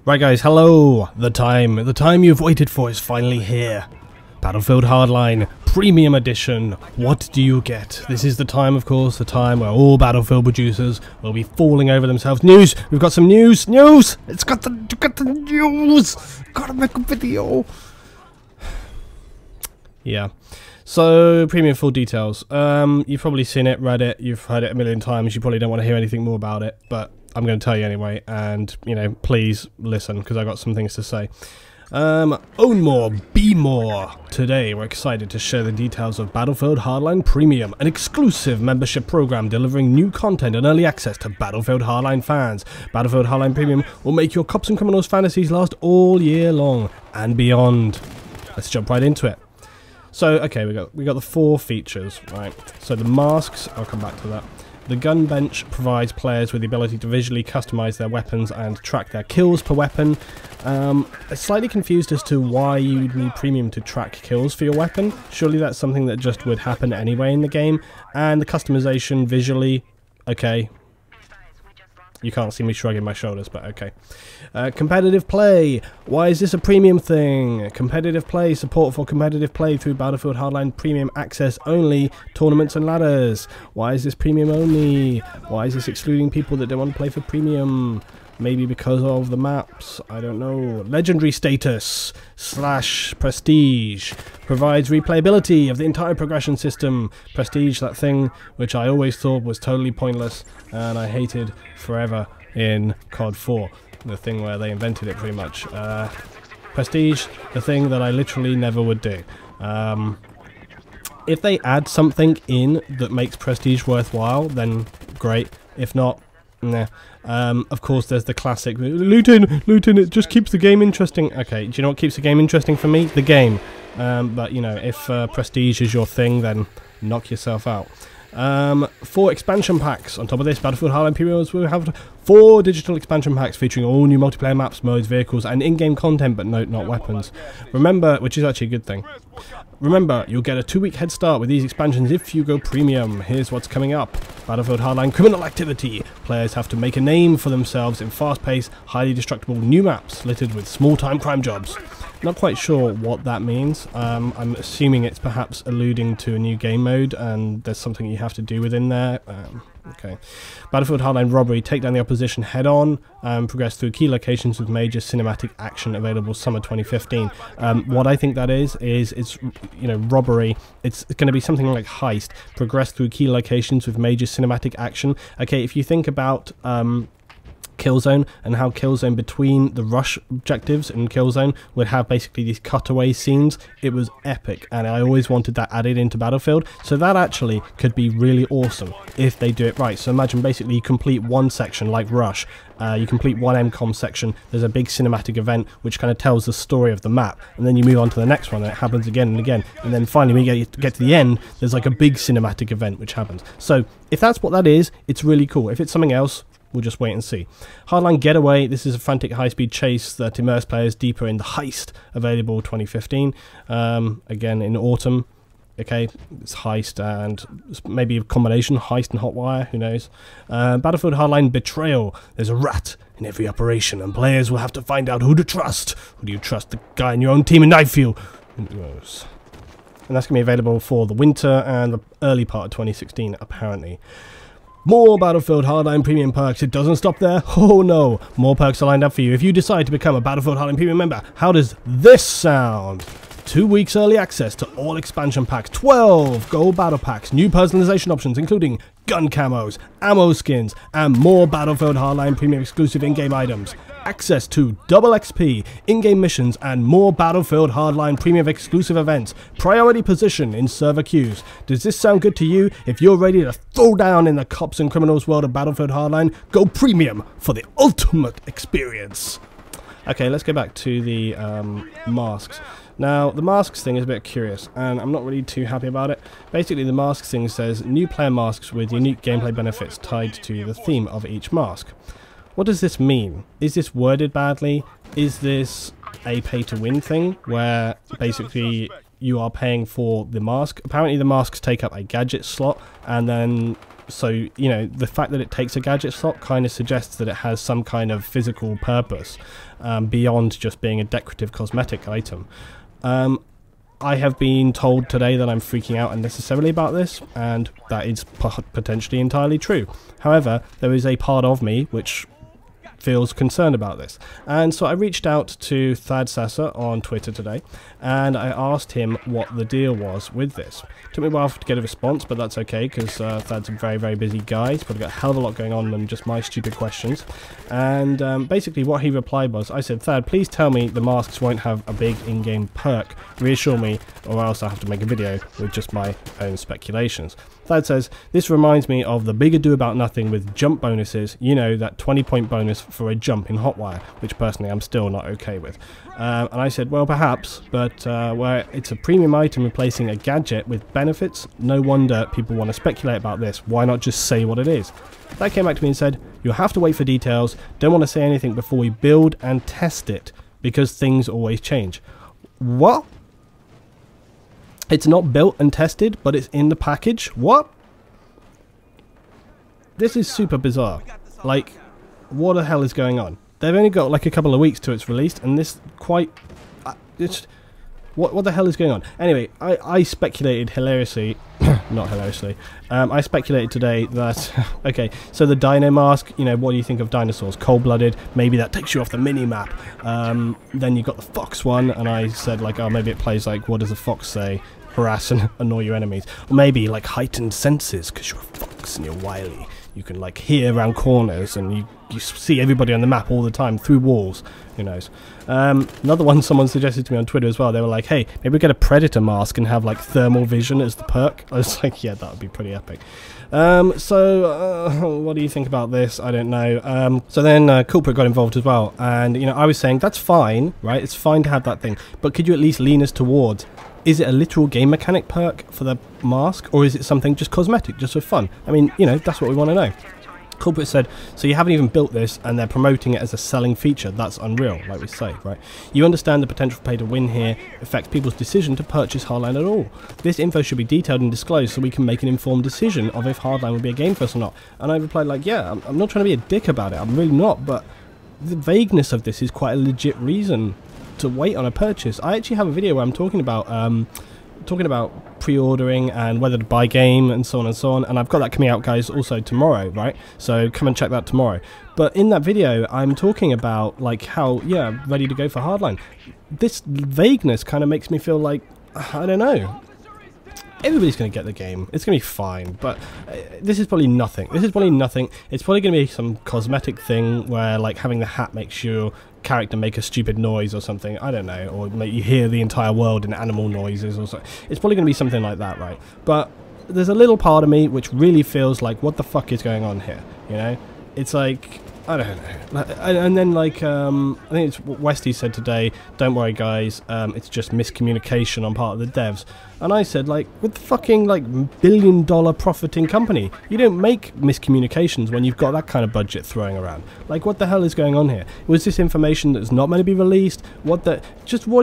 Right guys, hello! The time you've waited for is finally here. Battlefield Hardline Premium Edition. What do you get? This is the time, of course, the time where all Battlefield producers will be falling over themselves. News! We've got some news! News! It's got the news! Gotta make a video! Yeah. So, premium full details. You've probably seen it, read it, you've heard it a million times, you probably don't want to hear anything more about it, but I'm going to tell you anyway, and, you know, please listen, because I've got some things to say. Own more, be more! Today, we're excited to share the details of Battlefield Hardline Premium, an exclusive membership program delivering new content and early access to Battlefield Hardline fans. Battlefield Hardline Premium will make your Cops and Criminals fantasies last all year long, and beyond. Let's jump right into it. So, okay, we got the 4 features, right? So the masks, I'll come back to that. The gun bench provides players with the ability to visually customize their weapons and track their kills per weapon. I'm slightly confused as to why you would need premium to track kills for your weapon. Surely that's something that just would happen anyway in the game. And the customization visually, okay. You can't see me shrugging my shoulders, but okay. Competitive play. Why is this a premium thing? Competitive play. Support for competitive play through Battlefield Hardline Premium Access only. Tournaments and ladders. Why is this premium only? Why is this excluding people that don't want to play for premium? Maybe because of the maps. I don't know. Legendary status / prestige. Provides replayability of the entire progression system. Prestige, that thing which I always thought was totally pointless and I hated forever in COD 4. The thing where they invented it pretty much. Prestige, the thing that I literally never would do. If they add something in that makes Prestige worthwhile, then great. If not, nah. Of course there's the classic looting, it just keeps the game interesting. Okay, do you know what keeps the game interesting for me? The game. But you know, if Prestige is your thing, then knock yourself out. 4 expansion packs. On top of this, Battlefield Hardline Premium will have 4 digital expansion packs featuring all new multiplayer maps, modes, vehicles, and in-game content, but note, not weapons. Remember, which is actually a good thing. Remember, you'll get a 2-week head start with these expansions if you go premium. Here's what's coming up. Battlefield Hardline Criminal Activity. Players have to make a name for themselves in fast-paced, highly destructible new maps littered with small-time crime jobs. Not quite sure what that means. I'm assuming it's perhaps alluding to a new game mode and there's something you have to do within there. Okay. Battlefield Hardline Robbery. Take down the opposition head-on and progress through key locations with major cinematic action available summer 2015. What I think that is it's, you know, robbery. It's going to be something like heist. Progress through key locations with major cinematic action. Okay, if you think about Killzone and how Killzone between the rush objectives in Killzone would have basically these cutaway scenes, it was epic and I always wanted that added into Battlefield, so that actually could be really awesome if they do it right. So imagine basically you complete one section like Rush, you complete one MCOM section, there's a big cinematic event which kind of tells the story of the map, and then you move on to the next one and it happens again and again, and then finally when you get to the end there's like a big cinematic event which happens. So if that's what that is, it's really cool. If it's something else, we'll just wait and see. Hardline Getaway. This is a frantic high-speed chase that immerses players deeper in the heist, available 2015. Again, in autumn. Okay, it's heist and maybe a combination, heist and hotwire, who knows. Battlefield Hardline Betrayal. There's a rat in every operation, and players will have to find out who to trust. Who do you trust? The guy in your own team in Knifefield? Who knows? And that's going to be available for the winter and the early part of 2016, apparently. More Battlefield Hardline Premium perks. It doesn't stop there. Oh no, more perks are lined up for you if you decide to become a Battlefield Hardline Premium member. How does this sound? 2 weeks early access to all expansion packs, 12 gold battle packs, new personalization options including gun camos, ammo skins, and more Battlefield Hardline Premium exclusive in-game items. Access to double XP, in-game missions, and more Battlefield Hardline Premium exclusive events. Priority position in server queues. Does this sound good to you? If you're ready to throw down in the Cops and Criminals world of Battlefield Hardline, go premium for the ultimate experience. Okay, let's go back to the masks. Now, the masks thing is a bit curious, and I'm not really too happy about it. Basically, the masks thing says, new player masks with unique gameplay benefits tied to the theme of each mask. What does this mean? Is this worded badly? Is this a pay-to-win thing, where basically you are paying for the mask? Apparently the masks take up a gadget slot, and then So, you know, the fact that it takes a gadget slot kind of suggests that it has some kind of physical purpose beyond just being a decorative cosmetic item. I have been told today that I'm freaking out unnecessarily about this, and that is potentially entirely true. However, there is a part of me which feels concerned about this, and so I reached out to Thad Sasser on Twitter today, and I asked him what the deal was with this. It took me a while to get a response, but that's okay, because Thad's a very, very busy guy. He's probably got a hell of a lot going on than just my stupid questions. And basically what he replied was, I said, Thad, please tell me the masks won't have a big in-game perk. Reassure me, or else I'll have to make a video with just my own speculations. Thad says, this reminds me of the big ado about nothing with jump bonuses, you know, that 20-point bonus for a jump in Hotwire, which personally I'm still not okay with. And I said, well, perhaps, but where it's a premium item replacing a gadget with benefits, no wonder people want to speculate about this. Why not just say what it is? That came back to me and said, you'll have to wait for details, don't want to say anything before we build and test it, because things always change. What? It's not built and tested, but it's in the package? What? This is super bizarre. Like, what the hell is going on? They've only got like a couple of weeks to its release, and this quite... it's... What the hell is going on? Anyway, I speculated hilariously... not hilariously. I speculated today that... okay, so the dino mask, you know, what do you think of dinosaurs? Cold-blooded, maybe that takes you off the mini-map. Then you got the fox one, and I said, like, oh, maybe it plays like, what does a fox say? Harass and annoy your enemies. Or maybe, like, heightened senses, because you're a fox and you're wily. You can, like, hear around corners, and you see everybody on the map all the time, through walls. Who knows? Another one someone suggested to me on Twitter as well. They were like, hey, maybe we get a predator mask and have, like, thermal vision as the perk. I was like, yeah, that would be pretty epic. So what do you think about this? I don't know. So then Culprit got involved as well, and, you know, I was saying, that's fine, right? It's fine to have that thing, but could you at least lean us towards, is it a literal game mechanic perk for the mask, or is it something just cosmetic, just for fun? I mean, you know, that's what we want to know. Culprit said, so you haven't even built this and they're promoting it as a selling feature. That's unreal, like we say, right? You understand the potential for pay to win here affects people's decision to purchase Hardline at all. This info should be detailed and disclosed so we can make an informed decision of if Hardline would be a game for us or not. And I replied like, yeah, I'm not trying to be a dick about it, I'm really not, but the vagueness of this is quite a legit reason to wait on a purchase. I actually have a video where I'm talking about pre-ordering and whether to buy game and so on, and I've got that coming out, guys, also tomorrow, right? So come and check that tomorrow. But in that video I'm talking about like how, yeah, ready to go for Hardline. This vagueness kind of makes me feel like, I don't know, everybody's going to get the game, it's going to be fine, but this is probably nothing. It's probably going to be some cosmetic thing where like having the hat makes your character make a stupid noise or something, I don't know, or make you hear the entire world in animal noises or something. It's probably going to be something like that, right? But there's a little part of me which really feels like, what the fuck is going on here, you know? It's like, I don't know. And then, like, I think it's what Westy said today, don't worry, guys, it's just miscommunication on part of the devs. And I said, like, with the fucking, like, billion-dollar profiting company, you don't make miscommunications when you've got that kind of budget throwing around. Like, what the hell is going on here? Was this information that's not meant to be released? What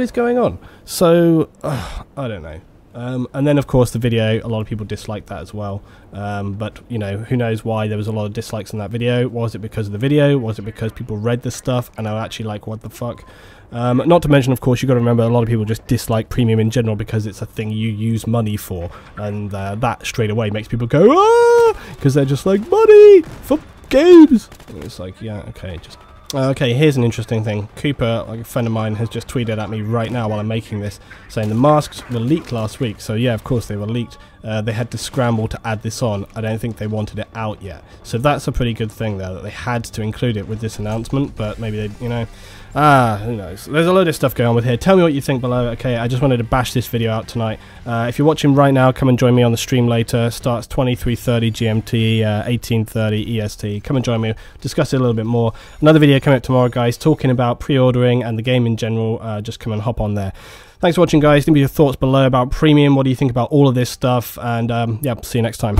is going on? So, I don't know. And then, of course, the video, a lot of people disliked that as well. But, you know, who knows why there was a lot of dislikes on that video. Was it because of the video? Was it because people read the stuff and are actually like, what the fuck? Not to mention, of course, you've got to remember, a lot of people just dislike premium in general because it's a thing you use money for. And that straight away makes people go, ah! Because they're just like, money for games! And it's like, yeah, okay, just... Okay, here's an interesting thing. Cooper, like a friend of mine, has just tweeted at me right now while I'm making this, saying the masks were leaked last week. So yeah, of course they were leaked. They had to scramble to add this on. I don't think they wanted it out yet. So that's a pretty good thing there, that they had to include it with this announcement, but maybe they, you know... who knows. There's a load of stuff going on with here. Tell me what you think below. Okay, I just wanted to bash this video out tonight. If you're watching right now, come and join me on the stream later. Starts 23:30 GMT, 18:30 EST. Come and join me. Discuss it a little bit more. Another video coming up tomorrow, guys, talking about pre-ordering and the game in general. Just come and hop on there. Thanks for watching, guys. Leave me your thoughts below about premium. What do you think about all of this stuff? And yeah, see you next time.